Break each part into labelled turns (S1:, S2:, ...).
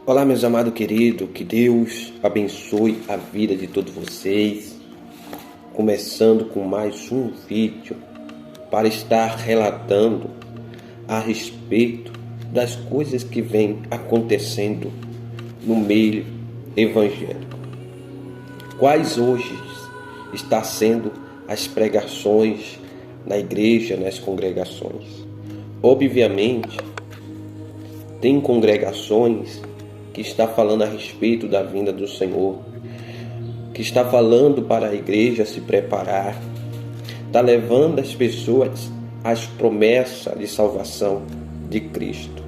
S1: Olá, meus amados queridos, que Deus abençoe a vida de todos vocês. Começando com mais um vídeo para estar relatando a respeito das coisas que vêm acontecendo no meio evangélico. Quais hoje está sendo as pregações na igreja, nas congregações? Obviamente, tem congregações que está falando a respeito da vinda do Senhor, que está falando para a igreja se preparar, está levando as pessoas às promessas de salvação de Cristo.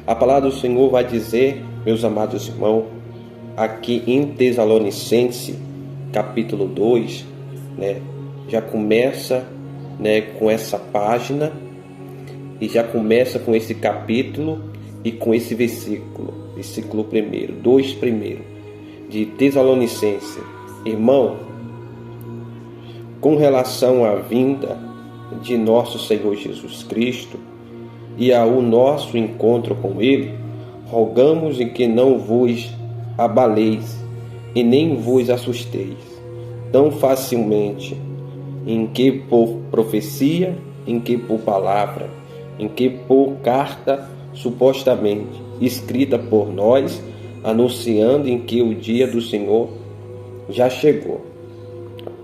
S1: A palavra do Senhor vai dizer, meus amados irmãos, aqui em Tessalonicenses, capítulo 2, já começa com essa página e já começa com esse capítulo e com esse versículo 1, 2 primeiro, de Tessalonicenses. Irmão, com relação à vinda de nosso Senhor Jesus Cristo e ao nosso encontro com Ele, rogamos em que não vos abaleis e nem vos assusteis tão facilmente, em que por profecia, em que por palavra, em que por carta supostamente escrita por nós, anunciando em que o dia do Senhor já chegou.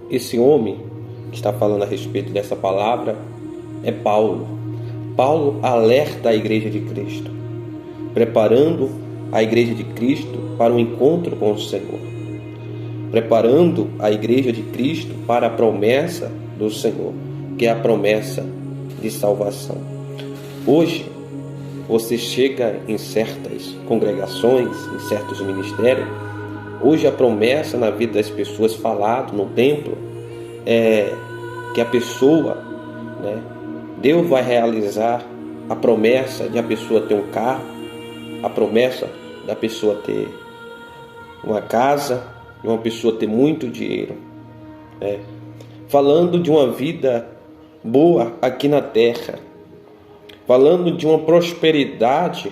S1: Esse homem que está falando a respeito dessa palavra é Paulo. Paulo alerta a igreja de Cristo, preparando a igreja de Cristo para o encontro com o Senhor, preparando a igreja de Cristo para a promessa do Senhor, que é a promessa de salvação. Hoje, você chega em certas congregações, em certos ministérios, hoje a promessa na vida das pessoas falado no templo é que a pessoa, Deus vai realizar a promessa de a pessoa ter um carro, a promessa da pessoa ter uma casa, de uma pessoa ter muito dinheiro, falando de uma vida boa aqui na terra, falando de uma prosperidade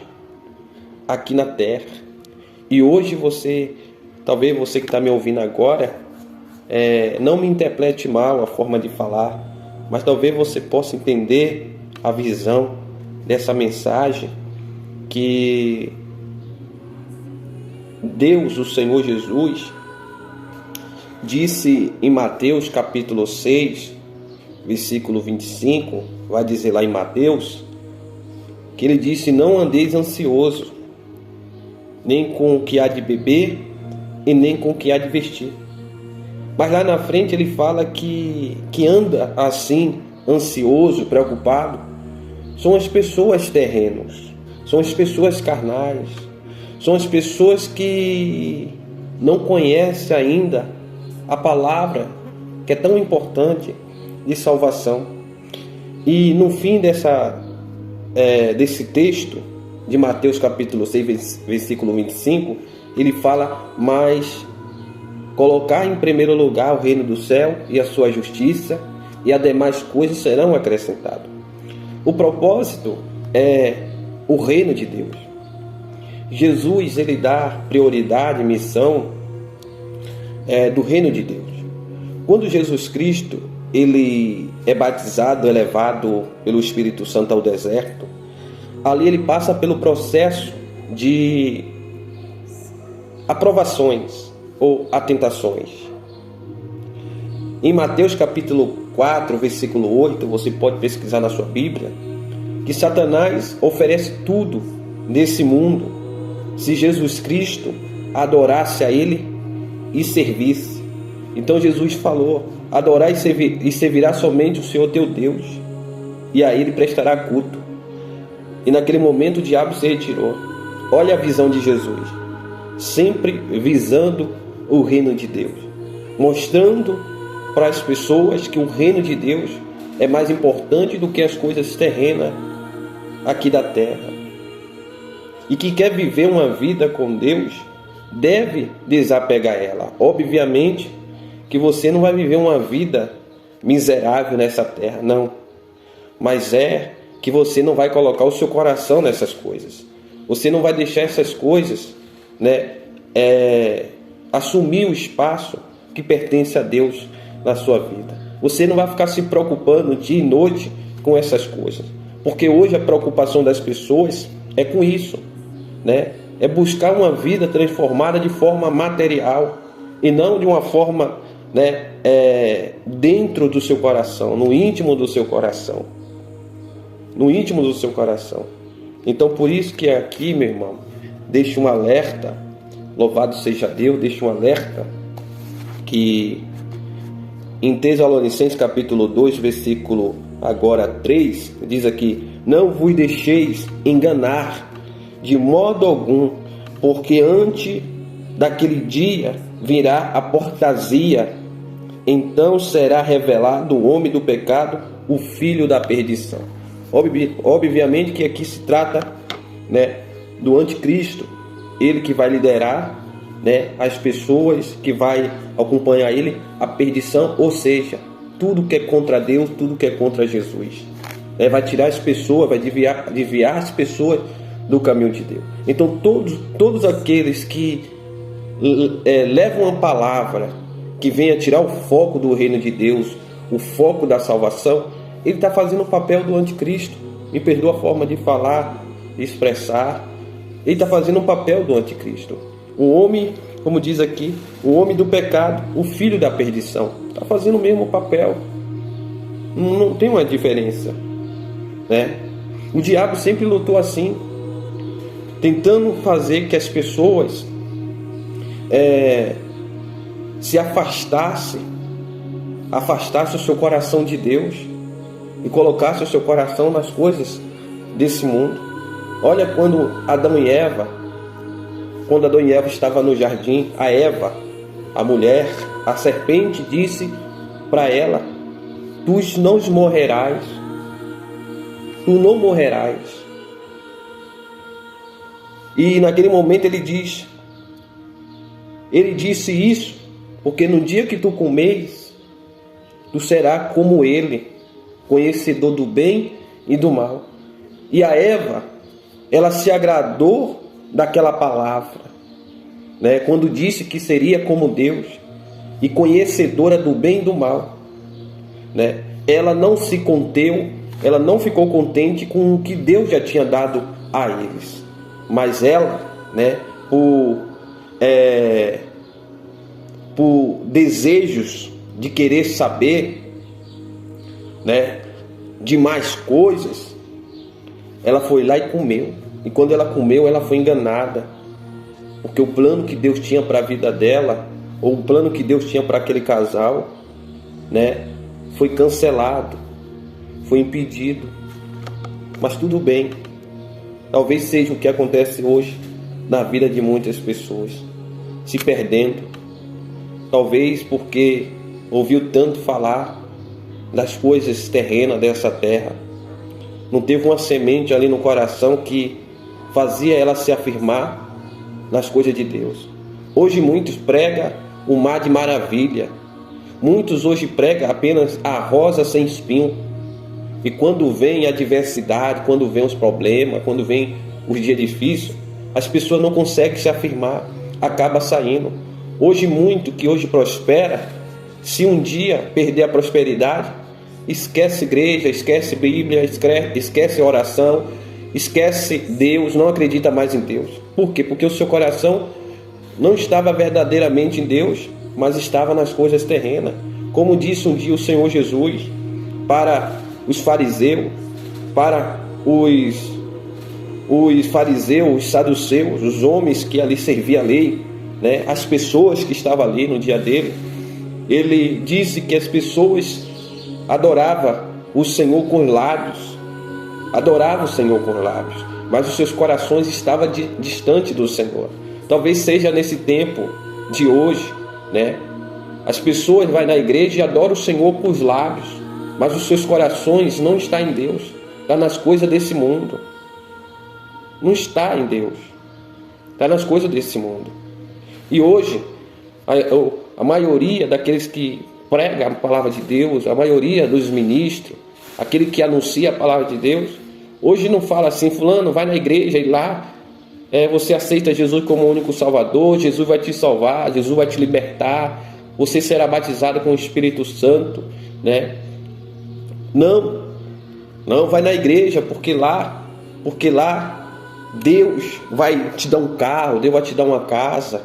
S1: aqui na terra. E hoje talvez você que está me ouvindo agora, não me interprete mal a forma de falar, mas talvez você possa entender a visão dessa mensagem que Deus, o Senhor Jesus, disse em Mateus capítulo 6, versículo 25, vai dizer lá em Mateus, que ele disse: não andeis ansioso, nem com o que há de beber e nem com o que há de vestir. Mas lá na frente ele fala que anda assim, ansioso, preocupado, são as pessoas terrenas, são as pessoas carnais, são as pessoas que não conhecem ainda a palavra que é tão importante de salvação. E no fim desse texto de Mateus capítulo 6, versículo 25, ele fala: mas colocar em primeiro lugar o reino do céu e a sua justiça, e as demais coisas serão acrescentadas. O propósito é o reino de Deus. Jesus, ele dá prioridade, missão do reino de Deus. Quando Jesus Cristo ele é batizado, é levado pelo Espírito Santo ao deserto, ali ele passa pelo processo de aprovações ou tentações. Em Mateus capítulo 4, versículo 8, você pode pesquisar na sua Bíblia, que Satanás oferece tudo nesse mundo se Jesus Cristo adorasse a Ele e servisse. Então Jesus falou: adorar e servirá somente o Senhor teu Deus, e a Ele prestará culto. E naquele momento o diabo se retirou. Olha a visão de Jesus, sempre visando o reino de Deus, mostrando para as pessoas que o reino de Deus é mais importante do que as coisas terrenas aqui da terra. E que quer viver uma vida com Deus deve desapegar ela. Obviamente que você não vai viver uma vida miserável nessa terra, não. Mas que você não vai colocar o seu coração nessas coisas. Você não vai deixar essas coisas, né, assumir o espaço que pertence a Deus na sua vida. Você não vai ficar se preocupando dia e noite com essas coisas, porque hoje a preocupação das pessoas é com isso, né? É buscar uma vida transformada de forma material e não de uma forma, né, dentro do seu coração, no íntimo do seu coração, no íntimo do seu coração. Então, por isso que aqui, meu irmão, deixa um alerta, louvado seja Deus, deixa um alerta que em Tessalonicenses capítulo 2, versículo agora 3, diz aqui: não vos deixeis enganar de modo algum, porque antes daquele dia virá a apostasia, então será revelado o homem do pecado, o filho da perdição. Obviamente que aqui se trata, né, do anticristo, ele que vai liderar, né, as pessoas, que vai acompanhar ele, a perdição, ou seja, tudo que é contra Deus, tudo que é contra Jesus, vai tirar as pessoas, vai desviar as pessoas do caminho de Deus. Então todos aqueles que levam a palavra que venha tirar o foco do reino de Deus, o foco da salvação, ele está fazendo o papel do anticristo. Me perdoa a forma de falar, de expressar. Ele está fazendo o papel do anticristo. O homem, como diz aqui, o homem do pecado, o filho da perdição, está fazendo o mesmo papel. Não tem uma diferença, né? O diabo sempre lutou assim, tentando fazer que as pessoas se afastassem o seu coração de Deus e colocasse o seu coração nas coisas desse mundo. Olha quando Adão e Eva estava no jardim, a Eva, a mulher, a serpente disse para ela: tu não morrerás, tu não morrerás. E naquele momento ele disse isso, porque no dia que tu comeres, tu serás como ele, conhecedor do bem e do mal. E a Eva, ela se agradou daquela palavra, né? Quando disse que seria como Deus e conhecedora do bem e do mal, né? Ela não se conteu, ela não ficou contente com o que Deus já tinha dado a eles, mas ela, né, por desejos de querer saber, né, de mais coisas, ela foi lá e comeu. E quando ela comeu, ela foi enganada, porque o plano que Deus tinha para a vida dela, ou o plano que Deus tinha para aquele casal, né, foi cancelado, foi impedido. Mas tudo bem, talvez seja o que acontece hoje na vida de muitas pessoas, se perdendo, talvez porque ouviu tanto falar das coisas terrenas dessa terra, não teve uma semente ali no coração que fazia ela se afirmar nas coisas de Deus. Hoje muitos pregam o mar de maravilha, muitos hoje pregam apenas a rosa sem espinho, e quando vem a adversidade, quando vem os problemas, quando vem os dias difíceis, as pessoas não conseguem se afirmar, acaba saindo. Hoje muito que hoje prospera, se um dia perder a prosperidade, esquece igreja, esquece Bíblia, esquece oração, esquece Deus, não acredita mais em Deus. Por quê? Porque o seu coração não estava verdadeiramente em Deus, mas estava nas coisas terrenas. Como disse um dia o Senhor Jesus para os fariseus, para os fariseus, os saduceus, os homens que ali serviam a lei, né? As pessoas que estavam ali no dia dele, ele disse que as pessoas adoravam o Senhor com os lábios, mas os seus corações estavam distantes do Senhor. Talvez seja nesse tempo de hoje, né? As pessoas vão na igreja e adoram o Senhor com os lábios, mas os seus corações não estão em Deus, está nas coisas desse mundo. Não está em Deus, está nas coisas desse mundo. E hoje, a maioria daqueles que pregam a palavra de Deus, a maioria dos ministros, aquele que anuncia a palavra de Deus, hoje não fala assim: fulano, vai na igreja e lá Você aceita Jesus como o único Salvador, Jesus vai te salvar, Jesus vai te libertar, você será batizado com o Espírito Santo, né? Não vai na igreja, porque lá Deus vai te dar um carro, Deus vai te dar uma casa.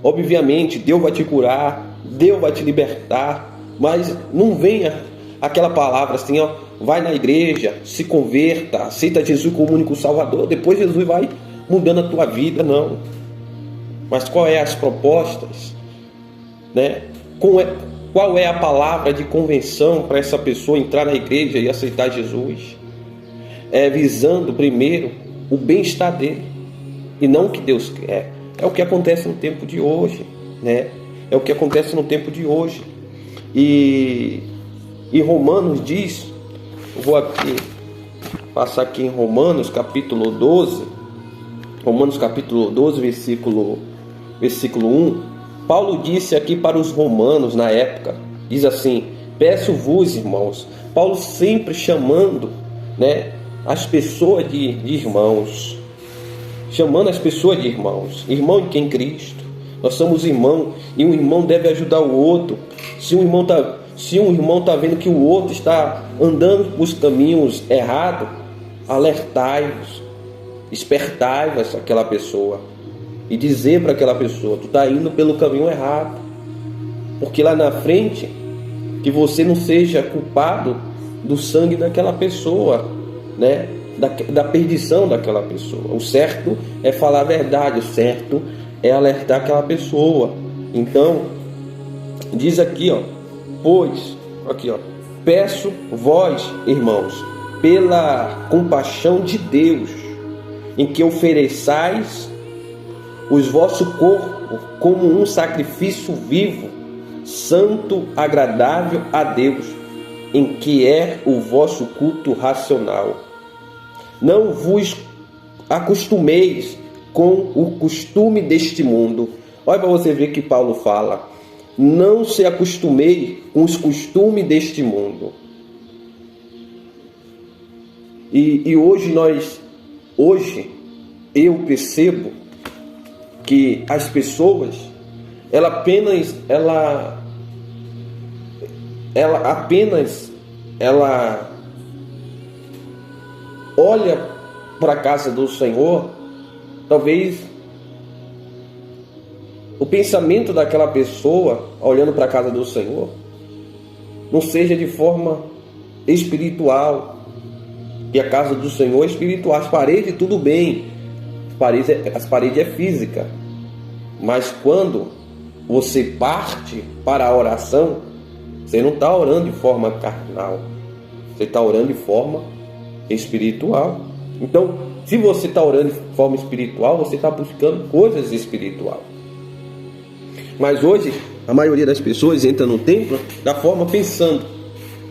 S1: Obviamente, Deus vai te curar, Deus vai te libertar, mas não venha aquela palavra assim, ó, vai na igreja, se converta, aceita Jesus como único Salvador, depois Jesus vai mudando a tua vida, não. Mas qual é as propostas, né? Qual é a palavra de convenção para essa pessoa entrar na igreja e aceitar Jesus? Visando primeiro o bem-estar dele e não o que Deus quer. É o que acontece no tempo de hoje, né? É o que acontece no tempo de hoje. E Romanos diz, vou aqui passar aqui em Romanos capítulo 12, versículo 1. Paulo disse aqui para os romanos na época, diz assim: peço-vos, irmãos. Paulo sempre chamando, né, as pessoas de irmãos, chamando as pessoas de irmãos, irmão em quem? Cristo. Nós somos irmãos e um irmão deve ajudar o outro. Se um irmão está vendo que o outro está andando por caminhos errados, alertai-vos, espertai-vos aquela pessoa e dizer para aquela pessoa: tu está indo pelo caminho errado, porque lá na frente, que você não seja culpado do sangue daquela pessoa, né? Da perdição daquela pessoa. O certo é falar a verdade, o certo é alertar aquela pessoa. Então diz aqui, ó, peço vós, irmãos, pela compaixão de Deus, em que ofereçais os vossos corpos como um sacrifício vivo, santo, agradável a Deus, em que é o vosso culto racional. Não vos acostumeis com o costume deste mundo. Olha para você ver que Paulo fala: não se acostumei com os costumes deste mundo. E hoje eu percebo que as pessoas, ela olha para a casa do Senhor, talvez o pensamento daquela pessoa olhando para a casa do Senhor não seja de forma espiritual. E a casa do Senhor é espiritual. As paredes, tudo bem, as paredes é física, mas quando você parte para a oração, você não está orando de forma carnal, você está orando de forma espiritual. Então, se você está orando de forma espiritual, você está buscando coisas espirituais. Mas hoje a maioria das pessoas entra no templo da forma pensando,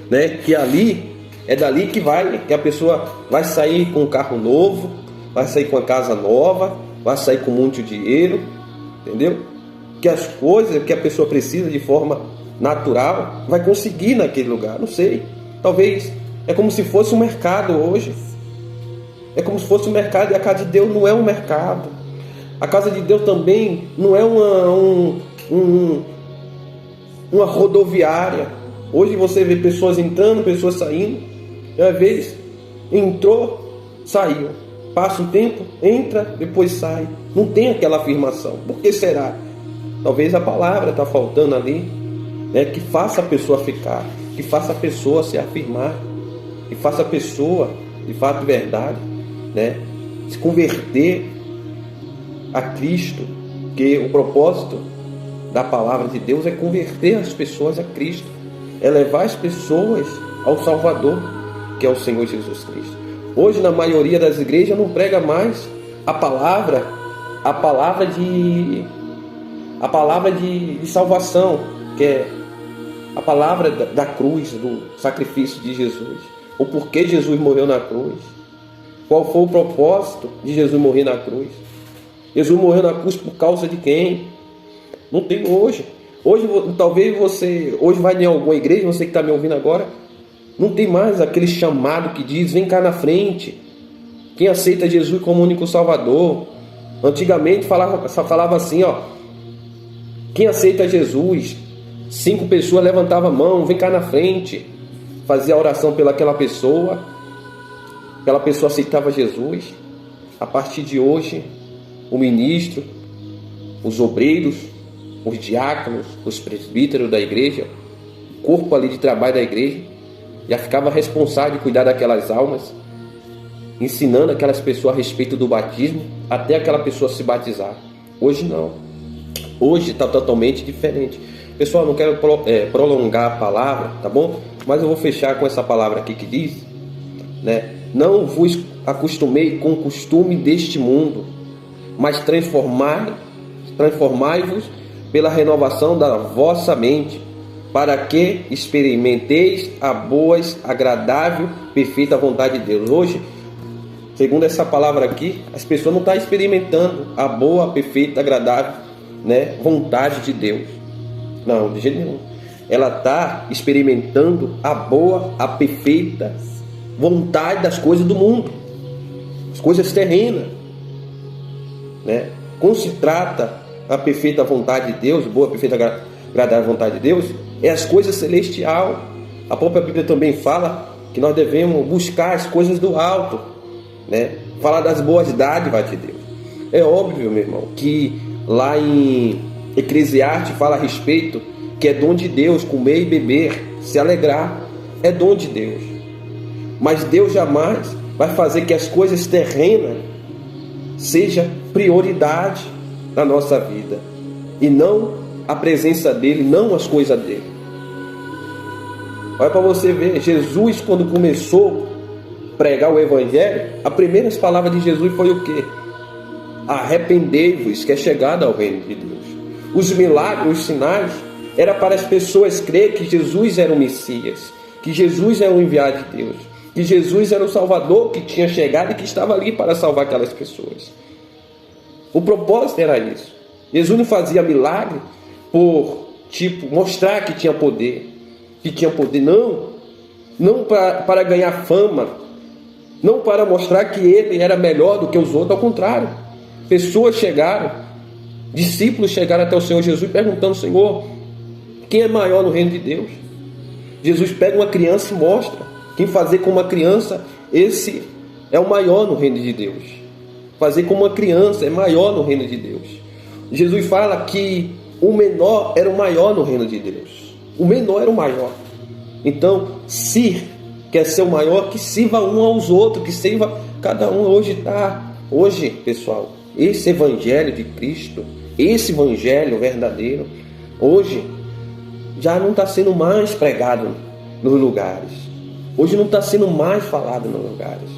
S1: né, que ali é dali que a pessoa vai sair com um carro novo, vai sair com a casa nova, vai sair com muito dinheiro, entendeu? Que as coisas que a pessoa precisa de forma natural vai conseguir naquele lugar. Não sei, talvez é como se fosse um mercado hoje. É como se fosse um mercado, e a casa de Deus não é um mercado. A casa de Deus também não é uma rodoviária. Hoje você vê pessoas entrando, pessoas saindo. E às vezes entrou, saiu. Passa um tempo, entra, depois sai. Não tem aquela afirmação. Por que será? Talvez a palavra está faltando ali, né? Que faça a pessoa ficar, que faça a pessoa se afirmar, que faça a pessoa, de fato, verdade, né, se converter a Cristo. Que o propósito da palavra de Deus é converter as pessoas a Cristo, é levar as pessoas ao Salvador, que é o Senhor Jesus Cristo. Hoje, na maioria das igrejas, não prega mais a palavra de salvação, que é a palavra da cruz, do sacrifício de Jesus. O porquê Jesus morreu na cruz. Qual foi o propósito de Jesus morrer na cruz? Jesus morreu na cruz por causa de quem? Não tem hoje. Hoje, talvez você hoje vai em alguma igreja, você que está me ouvindo agora, não tem mais aquele chamado que diz: vem cá na frente. Quem aceita Jesus como único Salvador, Antigamente só falava assim, ó, quem aceita Jesus, 5 pessoas levantavam a mão, vem cá na frente, fazia a oração pelaquela pessoa, aquela pessoa aceitava Jesus. A partir de hoje, o ministro, os obreiros, os diáconos, os presbíteros da igreja, o corpo ali de trabalho da igreja, já ficava responsável de cuidar daquelas almas, ensinando aquelas pessoas a respeito do batismo, até aquela pessoa se batizar. Hoje não. Hoje está totalmente diferente. Pessoal, não quero prolongar a palavra, tá bom? Mas eu vou fechar com essa palavra aqui que diz, né? Não vos acostumei com o costume deste mundo, mas transformai-vos pela renovação da vossa mente, para que experimenteis a boa, agradável, perfeita vontade de Deus. Hoje, segundo essa palavra aqui, as pessoas não estão experimentando a boa, perfeita, agradável, né, vontade de Deus. Não, de jeito nenhum. Ela está experimentando a boa, a perfeita vontade das coisas do mundo, as coisas terrenas, né? Quando se trata a perfeita vontade de Deus, boa, perfeita, agradável vontade de Deus, é as coisas celestiais. A própria Bíblia também fala que nós devemos buscar as coisas do alto, né? Falar das boas dádivas de Deus. É óbvio, meu irmão, que lá em Eclesiastes fala a respeito que é dom de Deus comer e beber, se alegrar, é dom de Deus. Mas Deus jamais vai fazer que as coisas terrenas seja prioridade na nossa vida, e não a presença dele, não as coisas dele. Olha para você ver, Jesus, quando começou a pregar o evangelho, as primeiras palavras de Jesus foi o quê? Arrependei-vos, que é chegada ao reino de Deus. Os milagres, os sinais, era para as pessoas crer que Jesus era o Messias, que Jesus era o enviado de Deus, que Jesus era o Salvador que tinha chegado e que estava ali para salvar aquelas pessoas. O propósito era isso. Jesus não fazia milagre por, mostrar que tinha poder. Não para ganhar fama, não para mostrar que ele era melhor do que os outros, ao contrário. Pessoas chegaram, discípulos chegaram até o Senhor Jesus perguntando: Senhor, quem é maior no reino de Deus? Jesus pega uma criança e mostra: quem fazer como uma criança, esse é o maior no reino de Deus. Fazer como uma criança é maior no reino de Deus. Jesus fala que o menor era o maior no reino de Deus. O menor era o maior. Então, se quer ser o maior, que sirva um aos outros, que sirva cada um. Hoje, pessoal, esse evangelho de Cristo, esse evangelho verdadeiro, hoje já não está sendo mais pregado nos lugares. Hoje não está sendo mais falado nos lugares,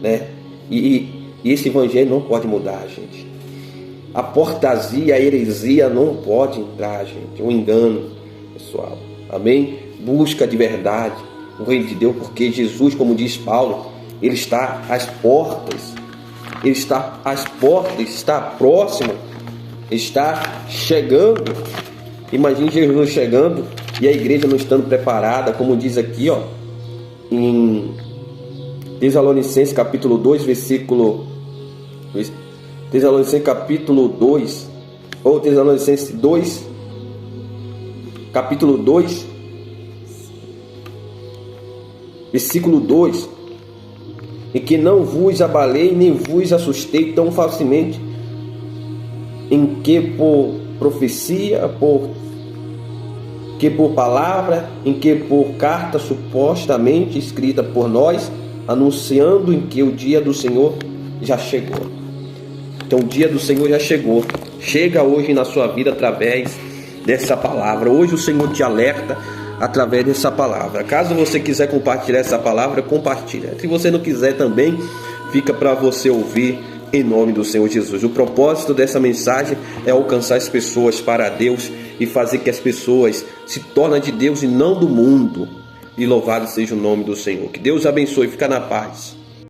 S1: né? E esse evangelho não pode mudar, gente. A portasia, a heresia não pode entrar, gente. Um engano, pessoal. Amém? Busca de verdade o reino de Deus, porque Jesus, como diz Paulo, ele está às portas. Ele está às portas, está próximo, está chegando. Imagine Jesus chegando e a igreja não estando preparada, como diz aqui, ó, em Tessalonicenses capítulo 2, Tessalonicenses capítulo 2, ou Tessalonicenses 2, capítulo 2, versículo 2, em que não vos abalei nem vos assustei tão facilmente, em que por profecia, por palavra, em que por carta supostamente escrita por nós, anunciando em que o dia do Senhor já chegou. Então o dia do Senhor já chegou. Chega hoje na sua vida através dessa palavra. Hoje o Senhor te alerta através dessa palavra. Caso você quiser compartilhar essa palavra, compartilha. Se você não quiser também, fica para você ouvir em nome do Senhor Jesus. O propósito dessa mensagem é alcançar as pessoas para Deus e fazer que as pessoas se tornem de Deus e não do mundo. E louvado seja o nome do Senhor. Que Deus abençoe. Fica na paz.